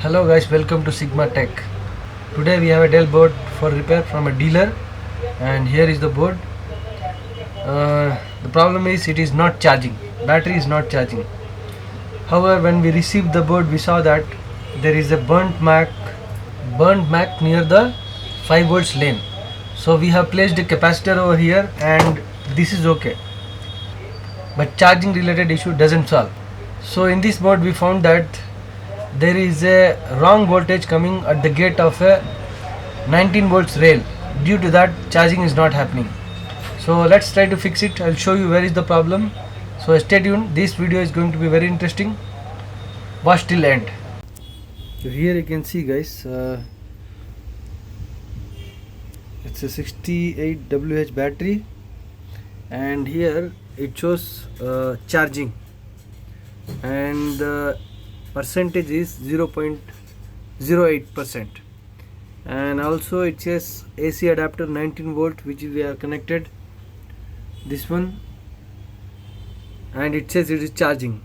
Hello guys, welcome to Sigma Tech. Today we have a Dell board for repair from a dealer, and here is the board. The problem is it is not charging. Battery is not charging. However, when we received the board, we saw that there is a burnt mark near the 5 volts lane. So we have placed a capacitor over here, and this is okay. But charging related issue doesn't solve. So in this board we found that there is a wrong voltage coming at the gate of a 19 volts rail. Due to that, charging is not happening. So let's try to fix it. I'll show you where is the problem. So stay tuned. This video is going to be very interesting. Watch till end. So here you can see, guys, it's a 68 WH battery, and here it shows charging, and the percentage is 0.08%, and also it says AC adapter 19 volt, which we are connected, this one, and it says it is charging,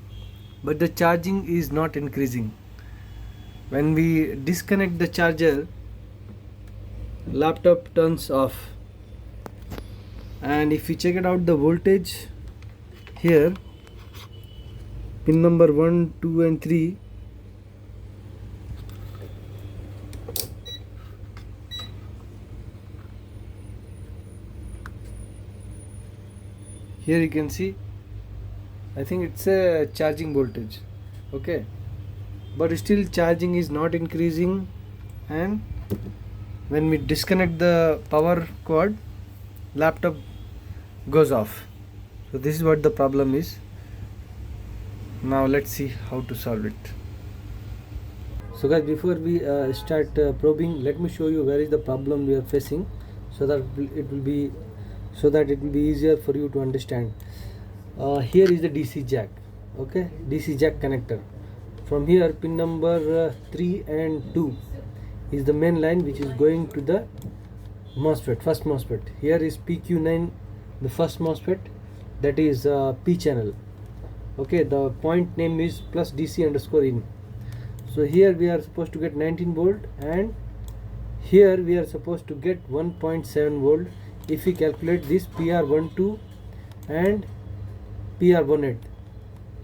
but the charging is not increasing. When we disconnect the charger, laptop turns off, and if we check it out, the voltage here, pin number 1, 2 and 3, here you can see, I think it's a charging voltage, okay, but still charging is not increasing, and when we disconnect the power cord, laptop goes off. So this is what the problem is. Now let's see how to solve it. So guys, before we start probing, let me show you where is the problem we are facing, so that it will be easier for you to understand. Here is the DC jack, okay, DC jack connector. From here, pin number 3 and 2 is the main line which is going to the MOSFET, first MOSFET. Here is PQ9, the first MOSFET, that is P channel. Okay, the point name is plus DC underscore in. So here we are supposed to get 19 volt, and here we are supposed to get 1.7 volt if we calculate this PR12 and PR18.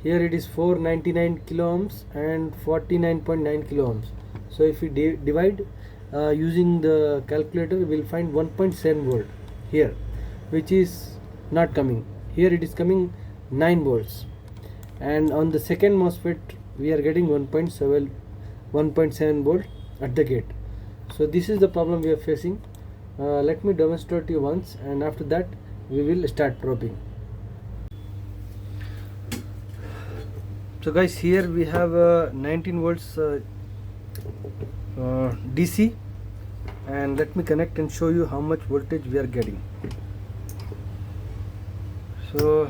Here it is 499 kilo ohms and 49.9 kilo ohms. So if we divide using the calculator, we will find 1.7 volt here, which is not coming. Here it is coming 9 volts, and on the second MOSFET we are getting 1.7 volt at the gate. So this is the problem we are facing. Let me demonstrate you once, and after that we will start probing. So guys, here we have 19 volts DC, and let me connect and show you how much voltage we are getting. So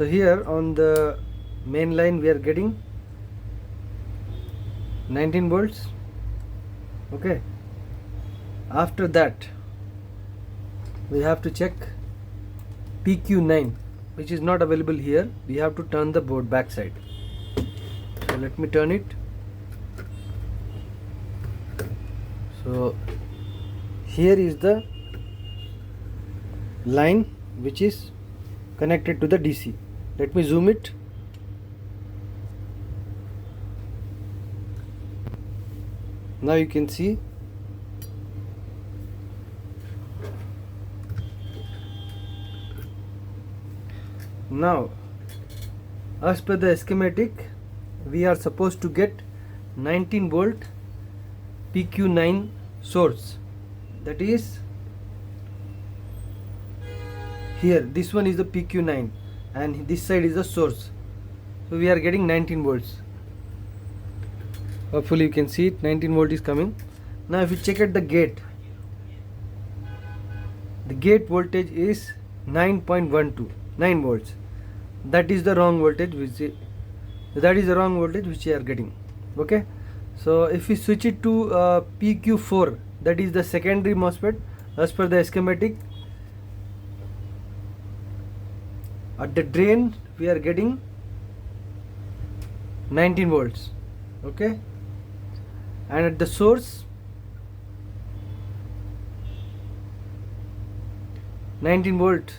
here on the main line we are getting 19 volts, okay. After that we have to check PQ9, which is not available here. We have to turn the board back side. So let me turn it. So here is the line which is connected to the DC. Let me zoom it. Now you can see now, as per the schematic, we are supposed to get 19 volt PQ9 source, that is here, this one is the PQ9 and this side is the source. So we are getting 19 volts. Hopefully you can see it, 19 volt is coming. Now if you check at the gate voltage is 9.12, 9 volts. That is the wrong voltage which we are getting, okay. So if we switch it to PQ4, that is the secondary MOSFET, as per the schematic, at the drain we are getting 19 volts. Okay, and at the source 19 volt,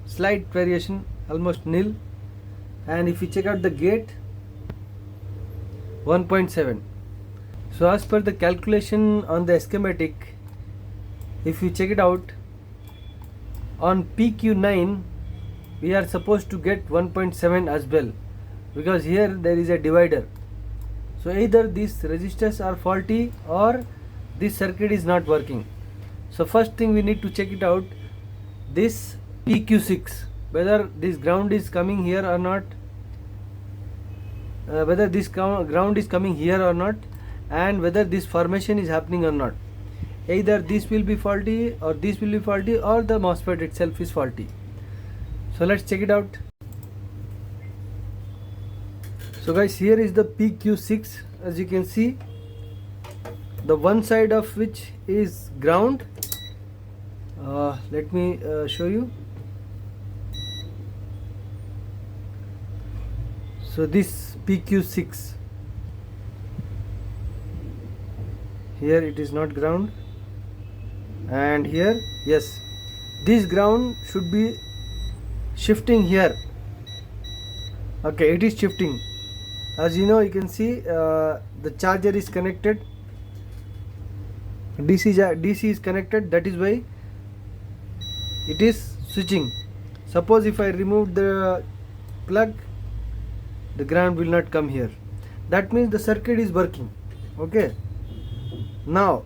slight variation, almost nil. And if we check out the gate, 1.7. So as per the calculation on the schematic, if you check it out, on PQ9 we are supposed to get 1.7 as well, because here there is a divider. So either these resistors are faulty or this circuit is not working. So first thing we need to check it out, this PQ6, whether this ground is coming here or not, whether this ground is coming here or not, and whether this formation is happening or not. Either this will be faulty or this will be faulty, or the MOSFET itself is faulty. So let's check it out. So guys, here is the PQ6. As you can see, the one side of which is ground. Let me show you. So this PQ6, here it is not ground, and here, yes, this ground should be shifting here. Okay, it is shifting. As you know, you can see the charger is connected, DC is connected, that is why it is switching. Suppose if I remove the plug, the ground will not come here. That means the circuit is working. Okay, now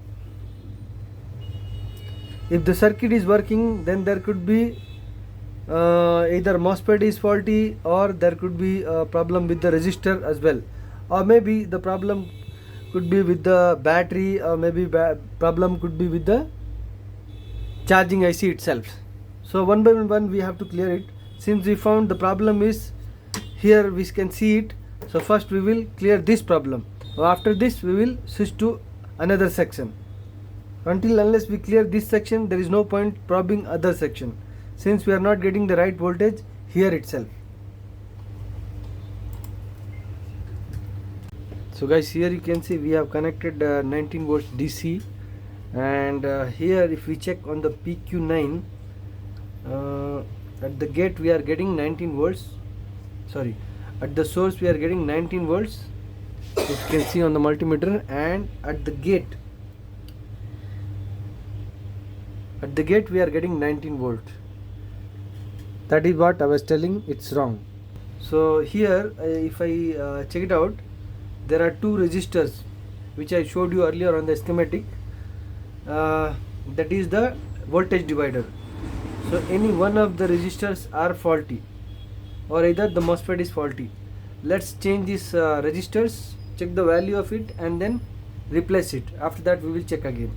if the circuit is working, then there could be either MOSFET is faulty, or there could be a problem with the resistor as well, or maybe the problem could be with the battery, or maybe problem could be with the charging IC itself. So one by one we have to clear it. Since we found the problem is here, we can see it. So first we will clear this problem. After this we will switch to another section. Unless we clear this section, there is no point probing other section, since we are not getting the right voltage here itself. So guys, here you can see we have connected 19 volts DC, and here if we check on the PQ9, at the gate we are getting 19 volts, sorry, at the source we are getting 19 volts, if you can see on the multimeter, and at the gate we are getting 19 volt. That is what I was telling, it's wrong. So here if I check it out, there are two resistors which I showed you earlier on the schematic, that is the voltage divider. So any one of the resistors are faulty, or either the MOSFET is faulty. Let's change these resistors, check the value of it, and then replace it. After that we will check again.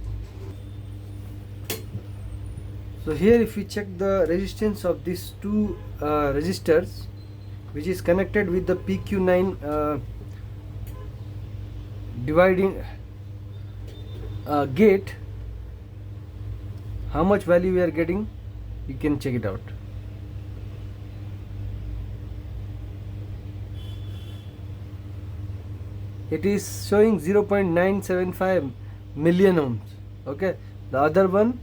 So here if we check the resistance of these two resistors, which is connected with the PQ9 dividing gate, how much value we are getting, you can check it out. It is showing 0.975 million ohms. Okay, the other one,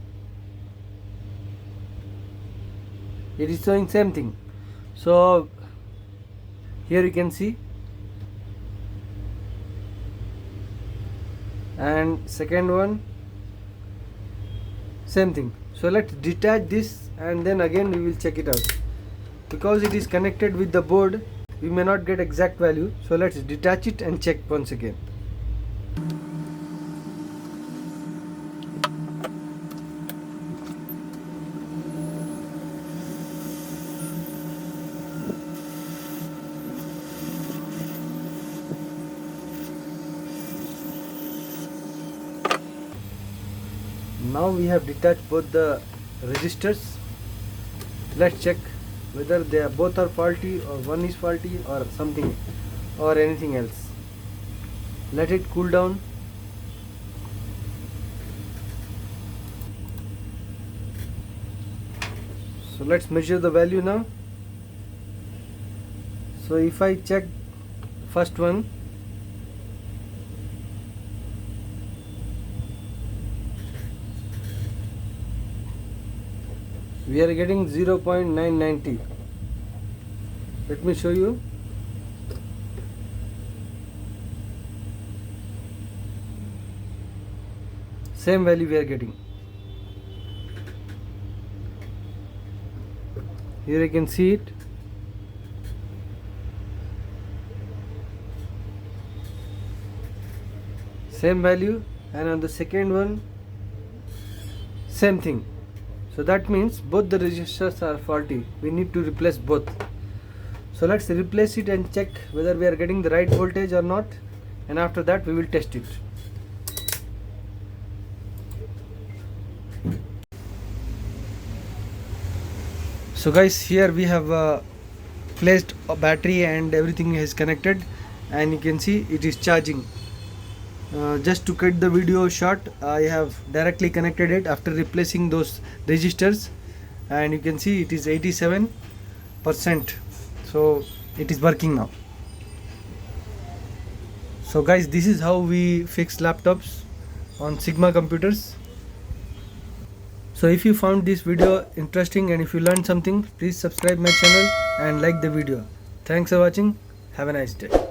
it is showing same thing. So here you can see, and second one, same thing. So let's detach this, and then again we will check it out. Because it is connected with the board, we may not get exact value. So let's detach it and check once again. Now we have detached both the resistors. Let's check whether they are both are faulty, or one is faulty, or something, or anything else. Let it cool down. So let's measure the value now. So if I check first one, we are getting 0.990. Let me show you. Same value we are getting. Here you can see it. Same value, and on the second one same thing. So that means both the resistors are faulty. We need to replace both. So let's replace it and check whether we are getting the right voltage or not, and after that we will test it. So guys, here we have placed a battery and everything is connected, and you can see it is charging. Just to cut the video short, I have directly connected it after replacing those resistors, and you can see it is 87%. So it is working now. So guys, this is how we fix laptops on Sigma computers. So if you found this video interesting and if you learned something, please subscribe my channel and like the video. Thanks for watching. Have a nice day.